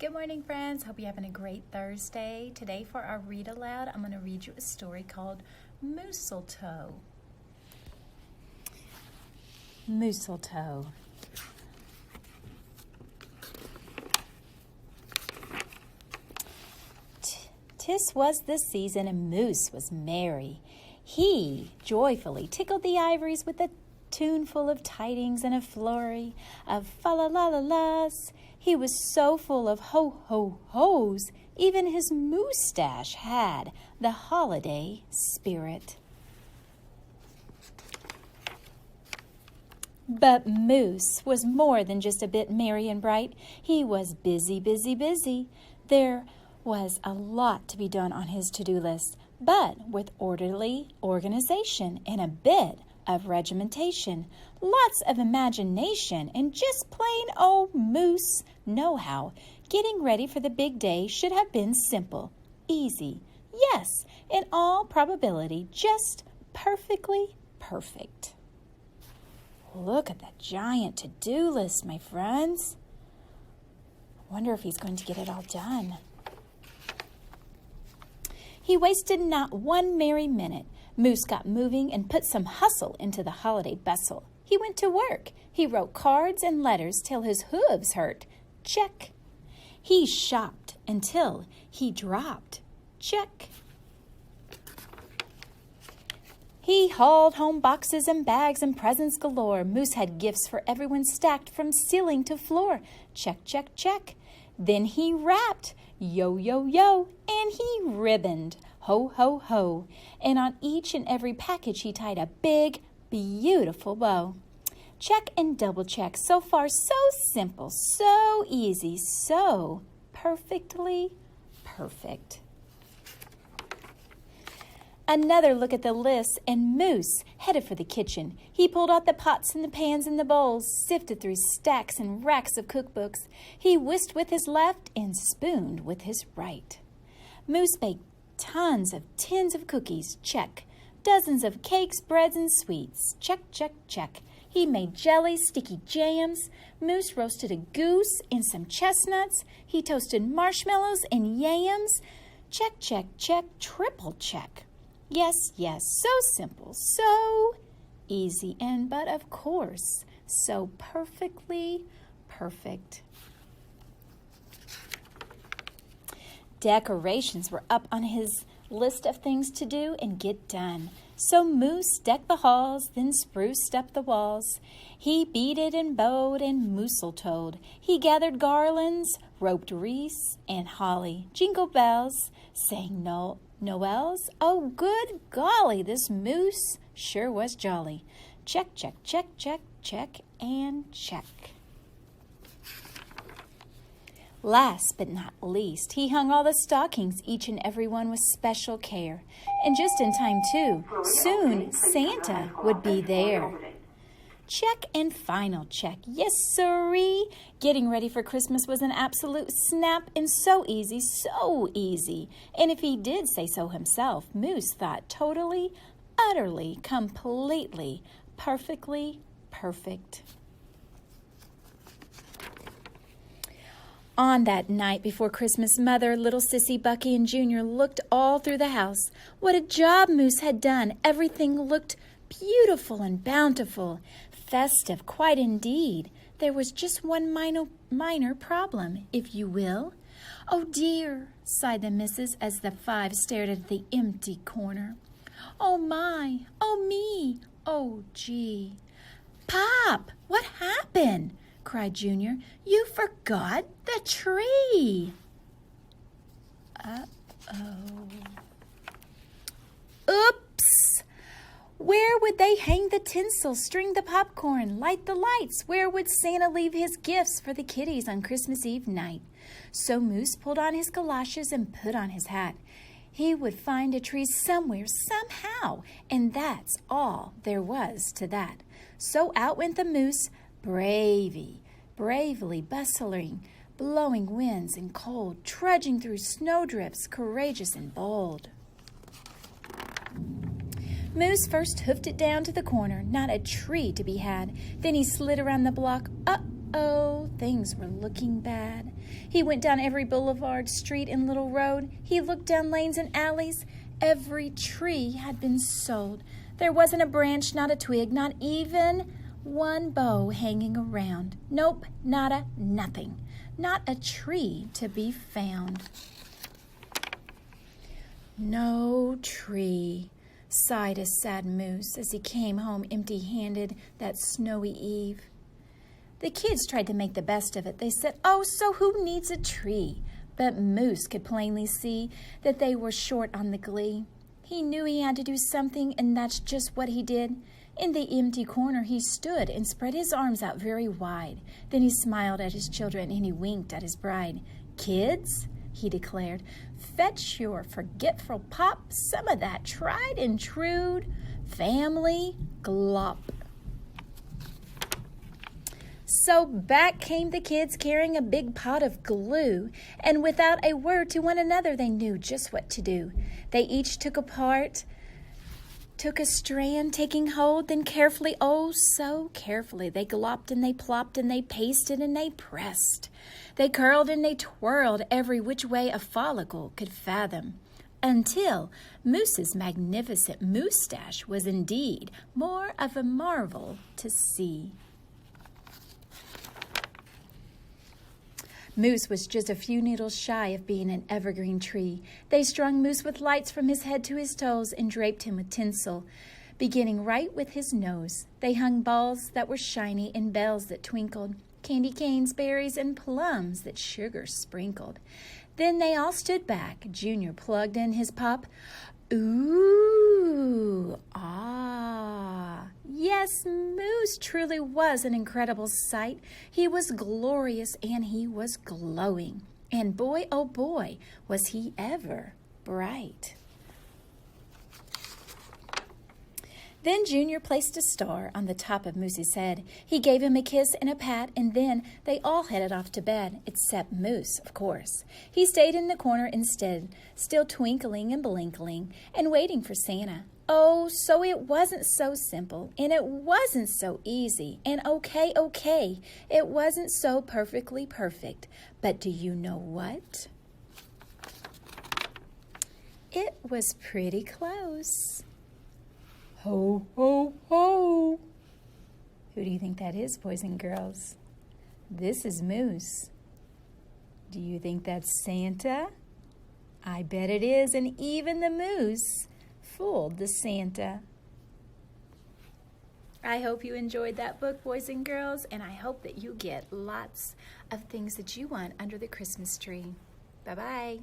Good morning, friends. Hope you're having a great Thursday. Today for our read aloud, I'm going to read you a story called Mistletoe. Mistletoe. Tis was the season, and Moose was merry. He joyfully tickled the ivories with a tune full of tidings and a flurry of fa-la-la-la-las. He was so full of ho-ho-hos, even his moustache had the holiday spirit. But Moose was more than just a bit merry and bright. He was busy, busy, busy. There was a lot to be done on his to-do list, but with orderly organization and a bit of regimentation, lots of imagination, and just plain old Moose know-how, getting ready for the big day should have been simple, easy, yes, in all probability, just perfectly perfect. Look at that giant to-do list, my friends. I wonder if he's going to get it all done. He wasted not one merry minute. Moose got moving and put some hustle into the holiday bustle. He went to work. He wrote cards and letters till his hooves hurt. Check. He shopped until he dropped. Check. He hauled home boxes and bags and presents galore. Moose had gifts for everyone stacked from ceiling to floor. Check, check, check. Then he wrapped. Yo, yo, yo. And he ribboned. Ho, ho, ho. And on each and every package he tied a big, beautiful bow. Check and double check. So far, so simple, so easy, so perfectly perfect. Another look at the list, and Moose headed for the kitchen. He pulled out the pots and the pans and the bowls, sifted through stacks and racks of cookbooks. He whisked with his left and spooned with his right. Moose baked tons of tins of cookies, check. Dozens of cakes, breads, and sweets, check, check, check. He made jellies, sticky jams. Moose roasted a goose and some chestnuts. He toasted marshmallows and yams. Check, check, check, triple check. Yes, yes, so simple, so easy, and but of course, so perfectly perfect. Decorations were up on his list of things to do and get done. So Moose decked the halls, then spruced up the walls. He beaded and bowed and mousseltoed. He gathered garlands, roped wreaths, and holly. Jingle bells, sang Noels. Oh, good golly, this Moose sure was jolly. Check, check, check, check, check, and check. Last but not least, he hung all the stockings, each and every one with special care. And just in time, too. Soon Santa would be there. Check and final check. Yes, sirree. Getting ready for Christmas was an absolute snap and so easy, so easy. And if he did say so himself, Moose thought totally, utterly, completely, perfectly perfect. On that night before Christmas, Mother, little Sissy, Bucky, and Junior looked all through the house. What a job Moose had done. Everything looked beautiful and bountiful. Festive, quite indeed. There was just one minor problem, if you will. Oh, dear, sighed the missus as the five stared at the empty corner. Oh, my, oh, me, oh, gee. Pop, what happened? Cried Junior. You forgot the tree. Uh-oh. Oops! Where would they hang the tinsel, string the popcorn, light the lights? Where would Santa leave his gifts for the kiddies on Christmas Eve night? So Moose pulled on his galoshes and put on his hat. He would find a tree somewhere, somehow, and that's all there was to that. So out went the Moose, bravely bustling, blowing winds and cold, trudging through snowdrifts, courageous and bold. Moose first hoofed it down to the corner, not a tree to be had. Then he slid around the block. Oh, things were looking bad. He went down every boulevard, street, and little road. He looked down lanes and alleys. Every tree had been sold. There wasn't a branch, not a twig, not even one bough hanging around. Nope, nada, nothing. Not a tree to be found. No tree, sighed a sad moose as he came home empty-handed that snowy eve. The kids tried to make the best of it. They said, "Oh, so who needs a tree?" But Moose could plainly see that they were short on the glee. He knew he had to do something, and that's just what he did. In the empty corner he stood and spread his arms out very wide. Then he smiled at his children and he winked at his bride. "Kids," he declared, "fetch your forgetful pop some of that tried and true family glop." So back came the kids carrying a big pot of glue, and without a word to one another they knew just what to do. They each took a strand, taking hold, then carefully, oh so carefully, they glopped and they plopped and they pasted and they pressed. They curled and they twirled every which way a follicle could fathom, until Moose's magnificent moustache was indeed more of a marvel to see. Moose was just a few needles shy of being an evergreen tree. They strung Moose with lights from his head to his toes and draped him with tinsel, beginning right with his nose. They hung balls that were shiny and bells that twinkled, candy canes, berries, and plums that sugar sprinkled. Then they all stood back. Junior plugged in his pop. Ooh, ah. Yes, Moose truly was an incredible sight. He was glorious and he was glowing. And boy, oh boy, was he ever bright. Then Junior placed a star on the top of Moose's head. He gave him a kiss and a pat, and then they all headed off to bed, except Moose, of course. He stayed in the corner instead, still twinkling and blinkling, and waiting for Santa. Oh, so it wasn't so simple, and it wasn't so easy, and okay, it wasn't so perfectly perfect. But do you know what? It was pretty close. Ho, ho, ho. Who do you think that is, boys and girls? This is Moose. Do you think that's Santa? I bet it is, and even the moose fooled the Santa. I hope you enjoyed that book, boys and girls, and I hope that you get lots of things that you want under the Christmas tree. Bye-bye.